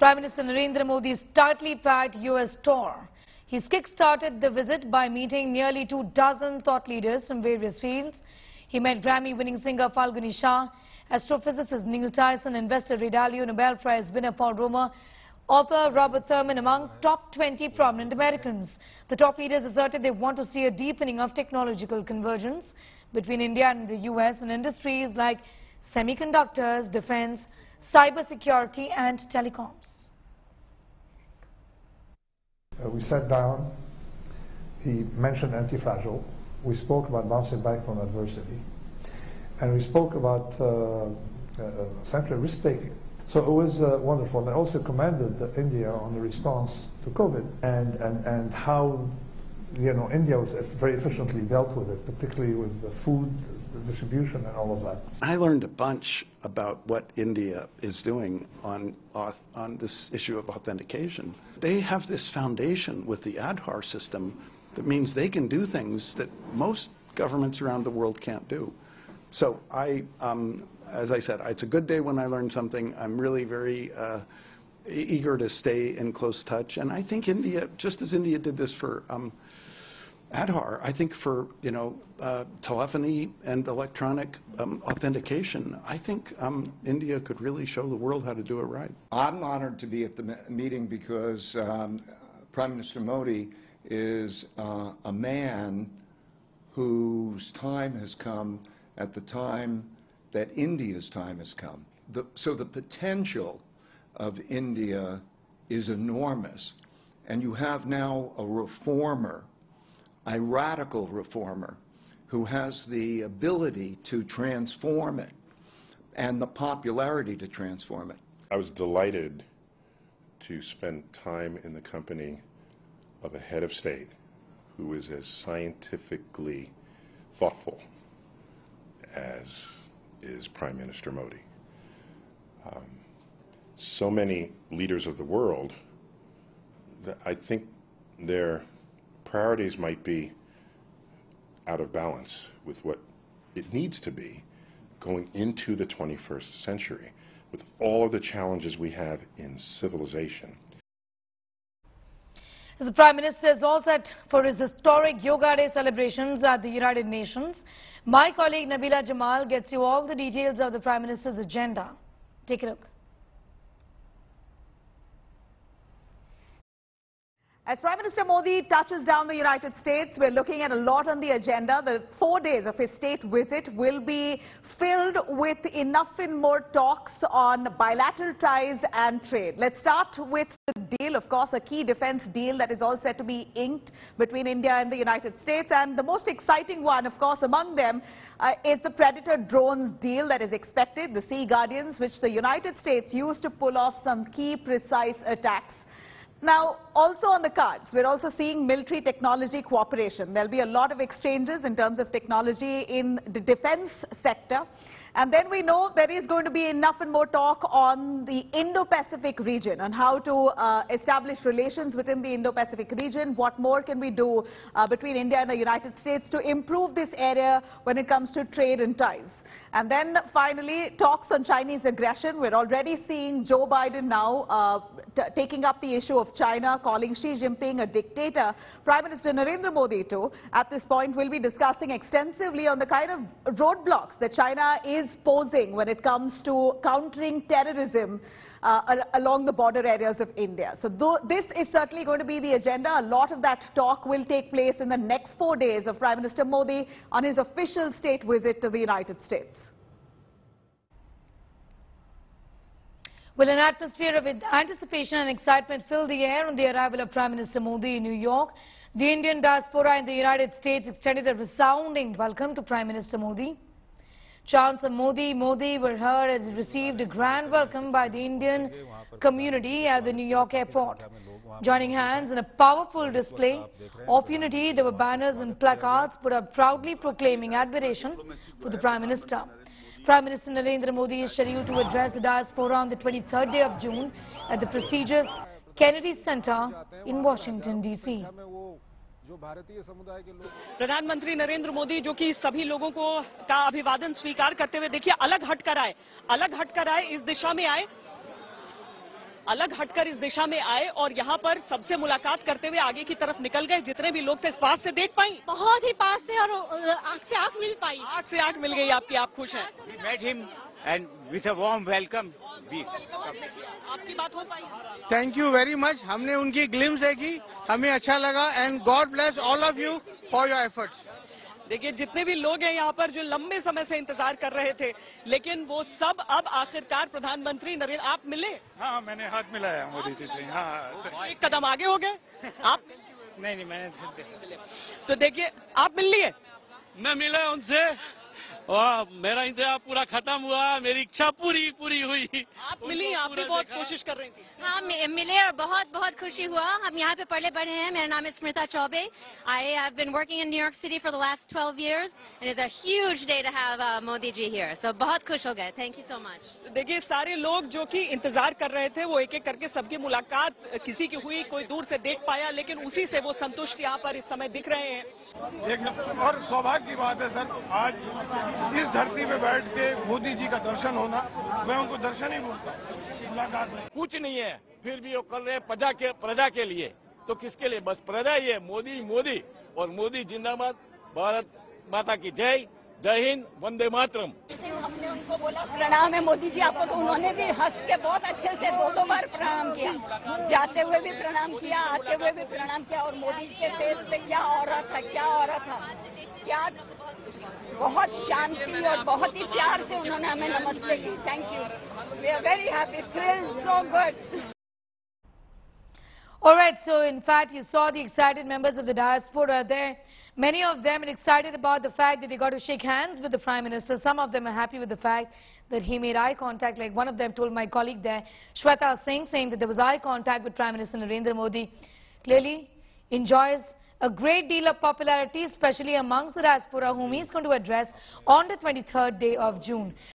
Prime Minister Narendra Modi's tightly packed US tour. He's kick-started the visit by meeting nearly 24 thought leaders from various fields. He met Grammy-winning singer Falguni Shah, astrophysicist Neil Tyson, investor Ray Dalio, Nobel Prize winner Paul Romer, author Robert Thurman among top 20 prominent Americans. The top leaders asserted they want to see a deepening of technological convergence between India and the US in industries like semiconductors, defense, cybersecurity and telecoms. We sat down, he mentioned anti-fragile, we spoke about bouncing back from adversity, and we spoke about essentially risk-taking. So it was wonderful, and I also commended India on the response to COVID and how India was very efficiently dealt with it, particularly with the food, the distribution and all of that. I learned a bunch about what India is doing on this issue of authentication. They have this foundation with the Aadhaar system that means they can do things that most governments around the world can't do. So as I said, it's a good day when I learn something. I'm really very eager to stay in close touch. And I think India, just as India did this for Aadhaar, I think for telephony and electronic authentication, I think India could really show the world how to do it right. I'm honored to be at the meeting because Prime Minister Modi is a man whose time has come at the time that India's time has come. So the potential of India is enormous. And you have now a reformer, a radical reformer, who has the ability to transform it and the popularity to transform it. I was delighted to spend time in the company of a head of state who is as scientifically thoughtful as is Prime Minister Modi. So many leaders of the world, I think their priorities might be out of balance with what it needs to be going into the 21st century with all of the challenges we have in civilization. The Prime Minister is all set for his historic Yoga Day celebrations at the United Nations. My colleague Nabila Jamal gets you all the details of the Prime Minister's agenda. Take a look. As Prime Minister Modi touches down the United States, we're looking at a lot on the agenda. The 4 days of his state visit will be filled with enough and more talks on bilateral ties and trade. Let's start with the deal, of course, a key defense deal that is all set to be inked between India and the United States. And the most exciting one, of course, among them is the Predator drones deal that is expected, the Sea Guardians, which the United States used to pull off some key precise attacks. Now, also on the cards, we're also seeing military technology cooperation. There'll be a lot of exchanges in terms of technology in the defense sector. And then we know there is going to be enough and more talk on the Indo-Pacific region and how to establish relations within the Indo-Pacific region. What more can we do between India and the United States to improve this area when it comes to trade and ties? And then finally, talks on Chinese aggression. We're already seeing Joe Biden now taking up the issue of China, calling Xi Jinping a dictator. Prime Minister Narendra Modi, too, at this point will be discussing extensively on the kind of roadblocks that China is posing when it comes to countering terrorism along the border areas of India. So this is certainly going to be the agenda. A lot of that talk will take place in the next 4 days of Prime Minister Modi on his official state visit to the United States. Well, an atmosphere of anticipation and excitement filled the air on the arrival of Prime Minister Modi in New York. The Indian diaspora in the United States extended a resounding welcome to Prime Minister Modi. Chants of Modi, Modi were heard as he received a grand welcome by the Indian community at the New York airport. Joining hands in a powerful display of unity, there were banners and placards put up proudly proclaiming admiration for the Prime Minister. Prime Minister Narendra Modi is scheduled to address the diaspora on the 23rd day of June at the prestigious Kennedy Center in Washington, D.C. प्रधानमंत्री नरेंद्र मोदी जो कि सभी लोगों को का अभिवादन स्वीकार करते हुए देखिए अलग हटकर आए इस दिशा में आए अलग हटकर इस दिशा में आए और यहाँ पर सबसे मुलाकात करते हुए आगे की तरफ निकल गए। जितने भी लोग थे पास से देख पाई? बहुत ही पास से और आंख से आंख मिल पाई। आंख से आंख मिल गई आपकी, आप खुश हैं? We met him and with a warm welcome. आपकी बात हो पाई? Thank you very much. हमने उनकी ग्लिम्स देखी, हमें अच्छा लगा and God bless all of you for your efforts. देखिए जितने भी लोग हैं यहाँ पर जो लंबे समय से इंतजार कर रहे थे, लेकिन वो सब अब आखिरकार प्रधानमंत्री नरेंद्र, आप मिले? हाँ, मैंने हाथ मिलाया मोदी जी से। हाँ, एक कदम आगे हो गए आप? नहीं मैंने तो देखिए आप मिल लिए? मैं मिला उनसे और मेरा इंतजार पूरा खत्म हुआ, मेरी इच्छा पूरी हुई। आप मिली? आप भी बहुत कोशिश कर रही थी। हाँ मिले और बहुत खुशी हुआ। हम यहाँ पे पढ़े बढ़े हैं। मेरा नाम है स्मृता Choubey. I have been working in New York City for the last 12 years and it's a huge day to have Modi ji here. So बहुत खुश हो गए। Thank you so much. देखिए सारे लोग जो कि इंतजार कर रहे थे वो एक एक करके सबकी मुलाकात किसी की हुई, कोई दूर से देख पाया, लेकिन उसी से वो संतुष्ट यहाँ पर इस समय दिख रहे हैं। और सौभाग्य की बात है सर, आज इस धरती पे बैठ के मोदी जी का दर्शन होना, मैं उनको दर्शन ही बोलता हूँ, मुलाकात नहीं। कुछ नहीं है, फिर भी वो कर रहे हैं प्रजा के लिए। तो किसके लिए? बस प्रजा ही है। मोदी और मोदी जिंदाबाद। भारत माता की जय। जय हिंद, वंदे मातरम। हमने उनको बोला प्रणाम है मोदी जी आपको, तो उन्होंने भी हंस के बहुत अच्छे से दो बार प्रणाम किया। जाते हुए भी प्रणाम किया, आते हुए भी प्रणाम किया। और मोदी जी के फेस पे क्या हो रहा था, क्या बहुत शांति और बहुत ही प्यार से उन्होंने हमें नमस्ते की। Thank you, we are very happy, thrilled, so good. All right, so in fact you saw the excited members of the diaspora there. Many of them are excited about the fact that they got to shake hands with the Prime Minister. Some of them are happy with the fact that he made eye contact. Like one of them told my colleague there, Shweta Singh, saying that there was eye contact with Prime Minister Narendra Modi. Clearly enjoys a great deal of popularity, especially amongst the diaspora, whom he's going to address on the 23rd day of June.